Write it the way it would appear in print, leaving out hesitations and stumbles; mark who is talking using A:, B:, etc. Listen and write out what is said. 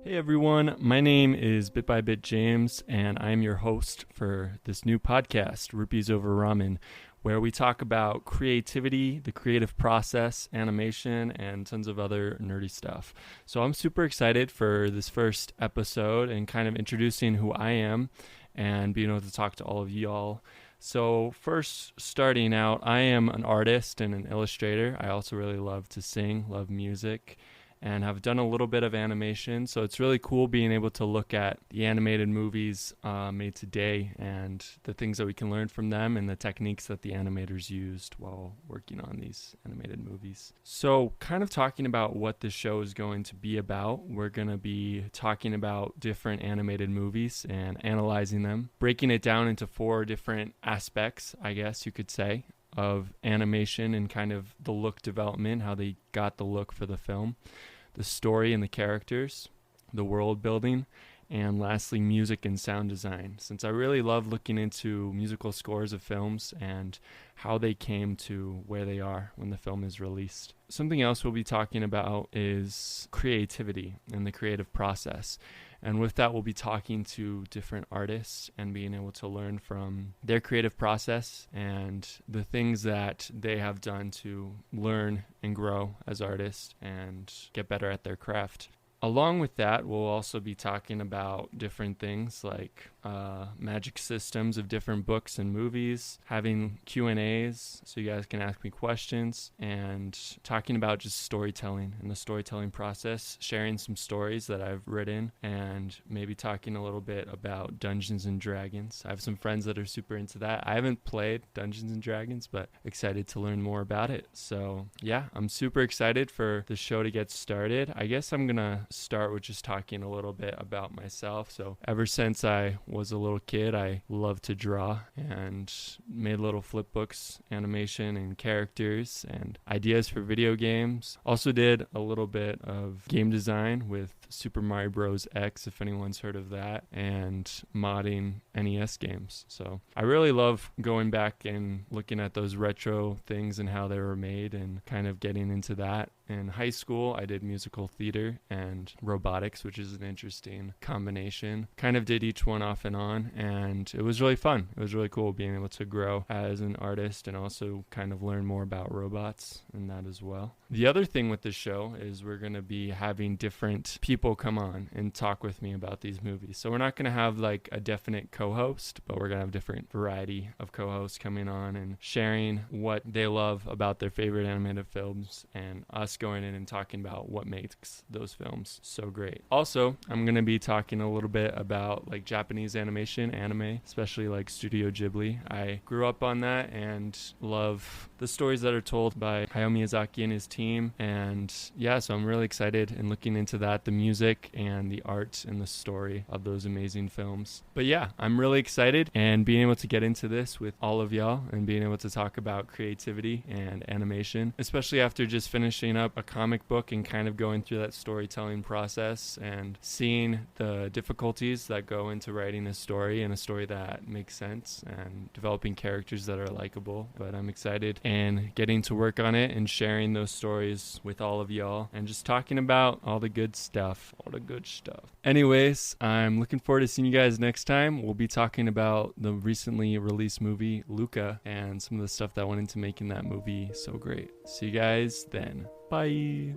A: Hey everyone, my name is Bit by Bit James, and I'm your host for this new podcast, Rupees Over Ramen, where we talk about creativity, the creative process, animation, and tons of other nerdy stuff. So I'm super excited for this first episode and kind of introducing who I am and being able to talk to all of y'all. So first, starting out, I am an artist and an illustrator. I also really love to sing, love music, and have done a little bit of animation. So it's really cool being able to look at the animated movies made today and the things that we can learn from them and the techniques that the animators used while working on these animated movies. So kind of talking about what this show is going to be about, we're going to be talking about different animated movies and analyzing them, breaking it down into 4 different aspects, I guess you could say, of animation and kind of the look development, how they got the look for the film, the story and the characters, the world building, and lastly, music and sound design. Since I really love looking into musical scores of films and how they came to where they are when the film is released. Something else we'll be talking about is creativity and the creative process. And with that, we'll be talking to different artists and being able to learn from their creative process and the things that they have done to learn and grow as artists and get better at their craft. Along with that, we'll also be talking about different things like magic systems of different books and movies, having Q&As so you guys can ask me questions, and talking about just storytelling and the storytelling process, sharing some stories that I've written, and maybe talking a little bit about Dungeons and Dragons. I have some friends that are super into that. I haven't played Dungeons and Dragons, but excited to learn more about it. So yeah, I'm super excited for the show to get started. I guess I'm gonna start with just talking a little bit about myself. So ever since I was a little kid, I loved to draw and made little flip books, animation and characters and ideas for video games. Also did a little bit of game design with Super Mario Bros. X, if anyone's heard of that, and modding NES games. So I really love going back and looking at those retro things and how they were made and kind of getting into that. In high school, I did musical theater and robotics, which is an interesting combination. Kind of did each one off and on, and it was really fun. It was really cool being able to grow as an artist and also kind of learn more about robots and that as well. The other thing with this show is we're going to be having different people come on and talk with me about these movies. So we're not going to have like a definite co-host, but we're going to have different variety of co-hosts coming on and sharing what they love about their favorite animated films and us going in and talking about what makes those films so great. Also, I'm going to be talking a little bit about like Japanese animation, anime, especially like Studio Ghibli. I grew up on that and love the stories that are told by Hayao Miyazaki and his team. And yeah, so I'm really excited and looking into that, the music and the art and the story of those amazing films. But yeah, I'm really excited and being able to get into this with all of y'all and being able to talk about creativity and animation, especially after just finishing up a comic book and kind of going through that storytelling process and seeing the difficulties that go into writing a story and a story that makes sense and developing characters that are likable. But I'm excited and getting to work on it and sharing those stories with all of y'all and just talking about all the good stuff. Anyways, I'm looking forward to seeing you guys next time. We'll be talking about the recently released movie Luca and some of the stuff that went into making that movie so great. See you guys then. Bye.